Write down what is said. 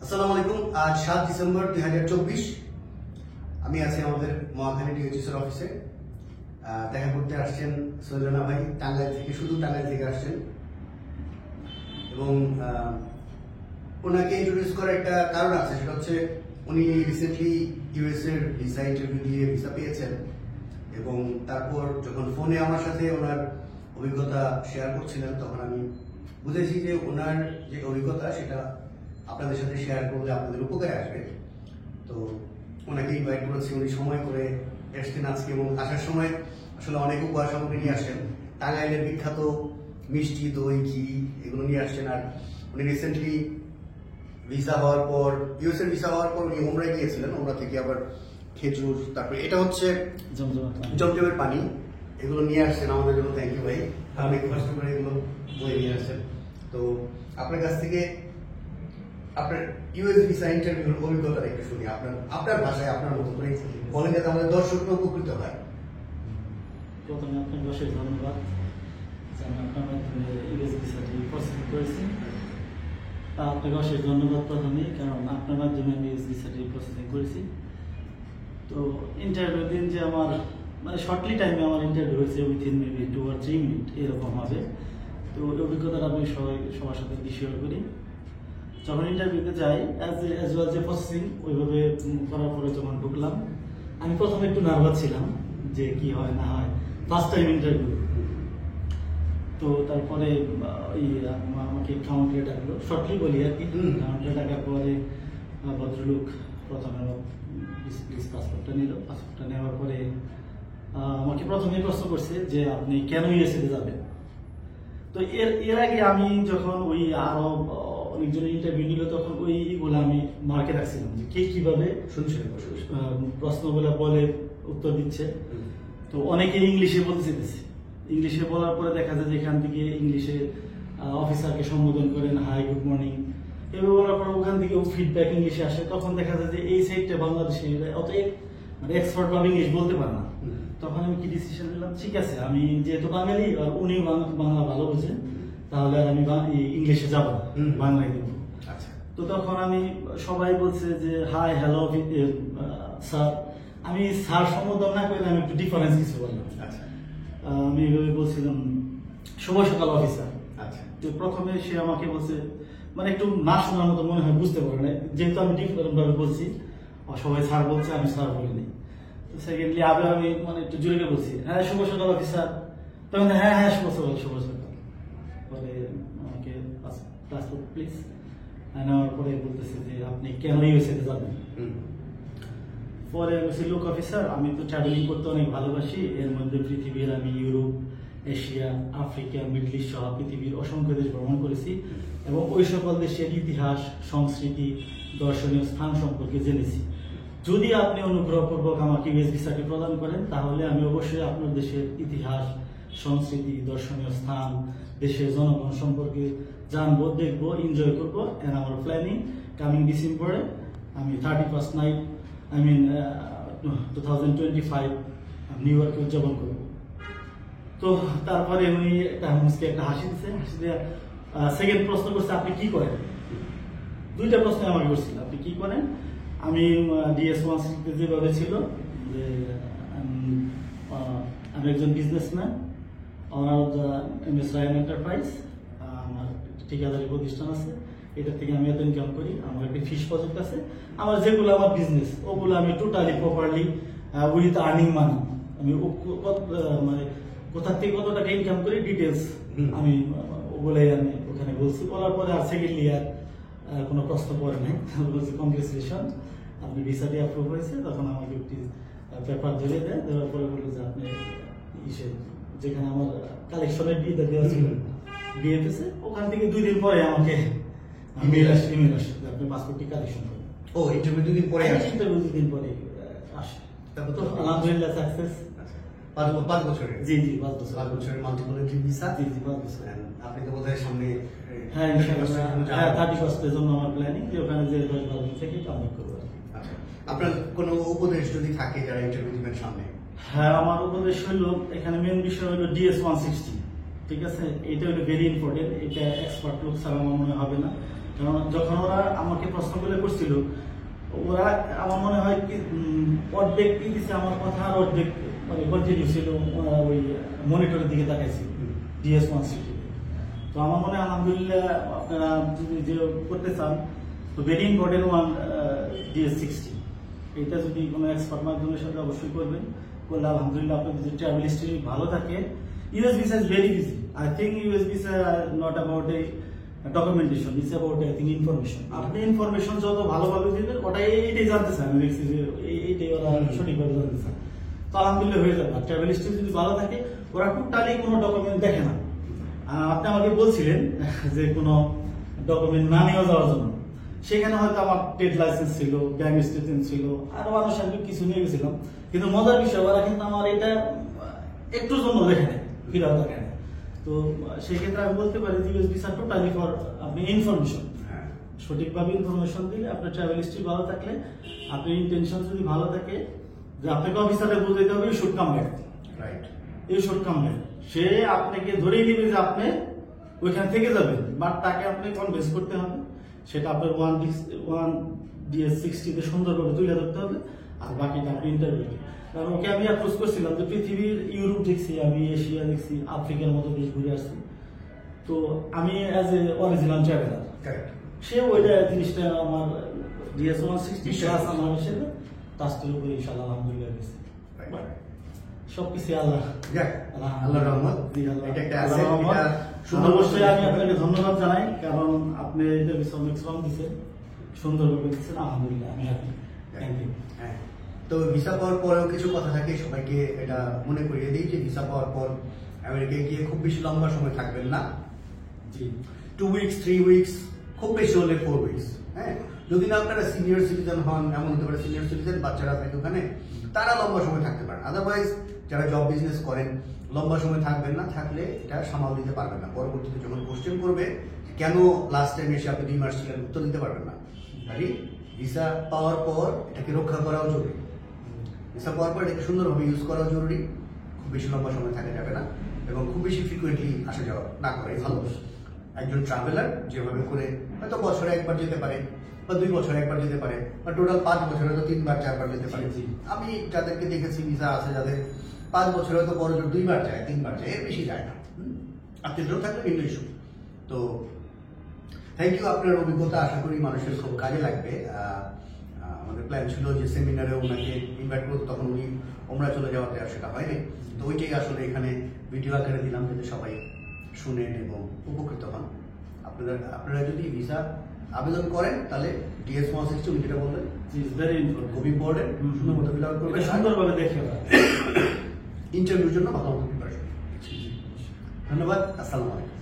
আসসালামু আলাইকুম। আজ 7 ডিসেম্বর 2024। আমি আছি আমাদের মহাখালী ডিওএইচএস এর অফিসে। দেখা করতে আসছেন সৈয়দনা ভাই, টাঙ্গাইল থেকে, শুধু টাঙ্গাইল থেকে আসছেন এবং ওনাকে ইন্ট্রোডিউস করার একটা কারণ আছে, সেটা হচ্ছে উনি রিসেন্টলি ইউএস এর ভিসা ইন্টারভিউ দিয়ে ভিসা পেয়েছেন এবং তারপর যখন ফোনে আমার সাথে ওনার অভিজ্ঞতা শেয়ার করছিলেন তখন আমি বুঝেছি যে ওনার যে অভিজ্ঞতা সেটা আপনাদের সাথে শেয়ার করলে আপনাদের উপকারে আসবে। তো ওনাকে ইনভাইট করেছি, উনি সময় করে এসছেন আজকে এবং আসার সময় আসলে অনেক উপহার সামগ্রী নিয়ে আসেন। টাঙ্গাইলের বিখ্যাত মিষ্টি, দই, ঘি এগুলো নিয়ে আসছেন। আর উনি রিসেন্টলি ভিসা হওয়ার পর, ইউএস এর ভিসা হওয়ার পর উনি ওমরায় গিয়েছিলেন, ওমরা থেকে আবার খেজুর, তারপরে এটা হচ্ছে জমজমের পানি, এগুলো নিয়ে আসছেন আমাদের জন্য। থ্যাংক ইউ ভাই, আপনি কষ্ট করে এগুলো বয়ে নিয়ে আসছেন। তো আপনার কাছ থেকে আপনার ইউএস ভিসা ইন্টারভিউর অভিজ্ঞতা একটু শুনি, আপনার ভাষায় আপনার মতো করে বলেন, যাতে আমাদের দর্শকরা উপকৃত হয়। প্রথমে আপনাকে অশেষ ধন্যবাদ যে আমি আপনার মাধ্যমে ইউএস ভিসাটি প্রসেস করেছি। আপনাকে অশেষ ধন্যবাদ প্রথমেই, কারণ আপনার মাধ্যমে আমি ইউএস ভিসাটি প্রসেসিং করেছি। তো ইন্টারভিউ দিন যে আমার শর্টলি টাইমে আমার ইন্টারভিউ হয়েছে, উইথিন মেবি 2 or 3 মিনিট এরকম হবে। তো ওই অভিজ্ঞতাটা আমি সবার সাথে শেয়ার করি। যখন ইন্টারভিউতে যাই অ্যাজ ওয়েল যে প্রসেসিং ওইভাবে করার পরে যখন ঢুকলাম, আমি প্রথমে একটু নার্ভাস ছিলাম যে কি হয় না হয়, ফার্স্ট টাইম ইন্টারভিউ। তো তারপরে আমাকে কাউন্টারে ডাকলো, শর্টলি বলি আর কি। কাউন্টারে ডাকার পরে ভদ্রলোক প্রথমে পাসপোর্টটা নিল। পাসপোর্টটা নেওয়ার পরে আমাকে প্রথমেই প্রশ্ন করছে যে আপনি কেন ইউএসএতে যাবেন। তো এর আগে আমি যখন ওই আরো অনেকজনের ইন্টারভিউ নিল তখন ওইগুলো আমি মার্কে রাখছিলাম যে কে কিভাবে প্রশ্নগুলো বলে উত্তর দিচ্ছে। তো অনেকে ইংলিশে বলতে চেয়েছে, ইংলিশে বলার পরে দেখা যায় যে এখান থেকে ইংলিশে অফিসারকে সম্বোধন করেন, হাই গুড মর্নিং, এভাবে বলার পর ওখান থেকে ফিডব্যাক ইংলিশে আসে। তখন দেখা যায় যে এই সাইডটা বাংলাদেশে অত মানে এক্সপার্ট ভাবে ইংলিশ বলতে পারে না। তখন আমি কি ডিসিশন নিলাম, ঠিক আছে আমি যেহেতু বাঙালি আর উনি বাংলা ভালো বোঝেন, তাহলে আমি ইংলিশে যাব না, বাংলায় দেবো। তো তখন আমি সবাই বলছে যে হাই হ্যালো স্যার, আমি স্যার সম্বোধন না করে আমি একটু ডিফারেন্স কিছু বললাম। আমি এইভাবে বলছিলাম শুভ সকাল অফিসার। তো প্রথমে সে আমাকে বলছে, মানে একটু না শোনার মতো মনে হয়, বুঝতে পারে না, যেহেতু আমি ডিফারেন্ট ভাবে বলছি, সবাই স্যার বলছে আমি স্যার বলিনি। তো সেকেন্ডলি আবার আমি মানে একটু জোরে বলছি, হ্যাঁ শুভ সকাল অফিসার। তখন হ্যাঁ হ্যাঁ শুভ সকাল, শুভ সকাল। পরে আমাকে পাসপোর্ট প্লিজ নেওয়ার পরে বলতেছে যে আপনি কেন ইউএসএতে যাবেন। পরে বলছি লোক অফিসার, আমি তো ট্রাভেলিং করতে অনেক ভালোবাসি। এর মধ্যে পৃথিবীর আমি Europe, Asia, Africa, middle east সহ পৃথিবীর অসংখ্য দেশ ভ্রমণ করেছি এবং ওই সকল দেশের ইতিহাস, সংস্কৃতি, দর্শনীয় স্থান সম্পর্কে জেনেছি। যদি আপনি অনুগ্রহপূর্বক আমাকে ইউএস ভিসাটি প্রদান করেন তাহলে আমি অবশ্যই আপনার দেশের ইতিহাস, সংস্কৃতি, দর্শনীয় স্থান, দেশের জনগণ সম্পর্কে জানবো, দেখবো, এনজয় করবো। এন্ড আমার প্ল্যানিং কামিং ডিসেম্বরে আমি 31st নাইট 2025 নিউ ইয়র্কে উদযাপন করবো। তো তারপরে উনি একটা হাসি দিচ্ছে, হাসি দিয়ে সেকেন্ড প্রশ্ন করছে আপনি কি করেন। দুইটা প্রশ্ন আমাকে করছিল, আপনি কি করেন। আমি DS-1 যেভাবে ছিল যে আমি একজন businessman, owner of the MS Rayan enterprise. আমার ঠিকাদারি প্রতিষ্ঠান আছে, এটা থেকে আমি এত ইনকাম করি। আমার একটা ফিশ প্রজেক্ট আছে। আমার যেগুলো আমার বিজনেস ওগুলো আমি totally properly with earning money আমি মানে কোথা থেকে কত টাকা ইনকাম করি ডিটেলস আমি ওগুলাই আমি ওখানে বলছি। বলার পরে আর সেকেন্ডলি আর কোনো প্রশ্ন পড়ে নাই, বলছি কংগ্রেচুলেশন, আপনি ভিসাটি অ্যাপ্রুভ হয়েছে। তখন আমাকে একটি পেপার ধরে দেয়, দেওয়ার পরে বললো যে আপনি যেখানে আমার কালেকশনের বিয়েটা দেওয়া ছিল বিয়েতেছে, ওখান থেকে 2 দিন পরে আমাকে ইমেল আসে যে আপনি পাসপোর্টটি কালেকশন করেন। ও ইন্টারভিউ 2 দিন পরে আসে? ইন্টারভিউ 2 দিন পরে আসে। তারপর তো আলহামদুলিল্লাহ সাকসেস। 5 বছরের? জি 5 বছর। 5 বছরের মাল্টিপল এন্ট্রি ভিসা? জি 5 বছর। আপনি তো বোধহয় সামনে, হ্যাঁ ইনশাআল্লাহ, হ্যাঁ 31st এর জন্য আমার প্ল্যানিং যে ওখানে যে 10-12 দিন থেকে কমপ্লিট করব। আচ্ছা, আপনার কোনো উপদেশ যদি থাকে যারা ইন্টারভিউ দিবেন সামনে? হ্যাঁ, আমার উপদেশ হলো এখানে মেন বিষয় হলো DS-160, ঠিক আছে, এটা হলো ভেরি ইম্পর্টেন্ট। এটা এক্সপার্ট লোক ছাড়া আমার মনে হবে না। কারণ যখন ওরা আমাকে প্রশ্নগুলো করছিল, ওরা আমার মনে হয় কি অর্ধেক কি দিচ্ছে আমার কথা, আর অর্ধেক মানে কন্টিনিউ ছিল ওই মনিটরের দিকে তাকাইছিল DS-160। তো আমার মনে হয় আলহামদুলিল্লাহ আপনারা যদি যে করতে চান তো ভেরি ইম্পর্টেন্ট ওয়ান DS-60, এটা যদি কোনো এক্সপার্ট মাধ্যমের সাথে অবশ্যই করবেন, করলে আলহামদুলিল্লাহ আপনার যদি ট্রাভেল হিস্ট্রি ভালো থাকে। US visa is very easy. I think US visa not about a documentation, it's about I think information. আপনি ইনফরমেশন যত ভালোভাবে দিবেন, ওটা এইটাই জানতে চান, আমি দেখছি যে এইটাই ওরা সঠিকভাবে জানতে চান, তো আলহামদুলিল্লাহ হয়ে যাবে। আর ট্রাভেল হিস্ট্রি যদি ভালো থাকে, ওরা টোটালি কোনো ডকুমেন্ট দেখে না। আপনি আমাকে বলছিলেন যে কোনো ডকুমেন্ট না নিয়ে যাওয়ার জন্য, সেখানে হয়তো আমার ট্রেড লাইসেন্স ছিল, ব্যাংক স্টেটমেন্ট ছিল, আরো আনুষঙ্গিক কিছু নিয়ে গেছিলাম, কিন্তু মজার বিষয় ওরা কিন্তু আমার এটা একটুর জন্য দেখে নেয়, ফিরাও দেখে নেয়। তো সেই ক্ষেত্রে আমি বলতে পারি যে ইউএস ভিসা টোটালি ফর আপনি ইনফরমেশন, সঠিকভাবে ইনফরমেশন দিলে, আপনার ট্রাভেল হিস্ট্রি ভালো থাকলে, আপনার ইন্টেনশন যদি ভালো থাকে যে আপনাকে অফিসারে বুঝাইতে হবে you should come back, right, you should come back, সে আপনাকে ধরেই নেবে যে আপনি ওইখান থেকে যাবেন, বাট তাকে আপনি কনভিন্স করতে হবে, সেটা আপনার 1DS-60 সুন্দরভাবে তুলে ধরতে হবে, আর বাকিটা আপনি ইন্টারভিউ। কারণ ওকে আমি অ্যাপ্রোচ করছিলাম যে পৃথিবীর ইউরোপ দেখছি, আমি এশিয়া দেখছি, আফ্রিকার মতো দেশ ঘুরে আসছি, তো আমি অ্যাজ এ অরিজিনাল ট্রাভেলার, সে ওইটা জিনিসটা আমার DS-160 ক্লাস আমার হিসেবে টাস্টের উপরে ইনশাআল্লাহ আলহামদুলিল্লাহ গেছে। সবকিছু আল্লাহ আল্লাহর রহমত, এটা একটা অ্যাসেট। এটা অবশ্যই আমি আপনাকে ধন্যবাদ জানাই, কারণ আপনি এটা অনেক শ্রম দিচ্ছেন, সুন্দরভাবে দিচ্ছেন, আলহামদুলিল্লাহ আমি হ্যাপি। Thank you. হ্যাঁ, তো ভিসা পাওয়ার পরেও কিছু কথা থাকে, সবাইকে এটা মনে করিয়ে দিই যে ভিসা পাওয়ার পর আমেরিকায় গিয়ে খুব বেশি লম্বা সময় থাকবেন না। জি, 2 উইকস 3 উইকস, খুব বেশি হলে 4 উইকস। হ্যাঁ, যদি না আপনারা সিনিয়র সিটিজেন হন, এমন হতে পারে সিনিয়র সিটিজেন বাচ্চারা থাকে ওখানে, তারা লম্বা সময় থাকতে পারেন। আদারওয়াইজ যারা জব বিজনেস করেন লম্বা সময় থাকবেন না, থাকলে এটা সামাল দিতে পারবেন না। পরবর্তীতে যখন কোশ্চেন করবে কেন লাস্ট টাইম এসে আপনি 2 মাস ছিলেন, উত্তর দিতে পারবেন না। ভিসা পাওয়ার পর এটাকে রক্ষা করাও জরুরি, ভিসা পাওয়ার পর এটাকে সুন্দরভাবে ইউজ করাও জরুরি। খুব বেশি লম্বা সময় থাকা যাবে না, এবং খুব বেশি ফ্রিকুয়েন্টলি আসা যাওয়া না করে ভালো। একজন ট্রাভেলার যেভাবে করে হয়তো বছরে একবার যেতে পারে, বা 2 বছরে একবার যেতে পারে, বা টোটাল 5 বছরে হয়তো 3 বার 4 বার যেতে পারে। আমি যাদেরকে দেখেছি ভিসা আছে যাদের 5 বছরে হয়তো বড় জোর 2 বার যায়, 3 বার যায়, এর বেশি যায় না। আত্মীয় থাকলে ভিন্ন ইস্যু। তো থ্যাংক ইউ, আপনার অভিজ্ঞতা আশা করি মানুষের খুব কাজে লাগবে। আমাদের প্ল্যান ছিল যে সেমিনারে ওনাকে ইনভাইট করবো, তখন উনি ওমরা চলে যাওয়াতে আর সেটা হয়নি। তো ওইটাই আসলে এখানে ভিডিও আকারে দিলাম, যাতে সবাই শুনেন এবং উপকৃত হন। আপনারা যদি ভিসা আবেদন করেন তাহলে DS-160 উনি যেটা বললেন খুব ইম্পর্টেন্ট, সুন্দর মতো ফিল আউট করবেন, সুন্দরভাবে দেখে ইন্টারভিউর জন্য ভালো মতো প্রিপারেশন। ধন্যবাদ, আসসালামু আলাইকুম।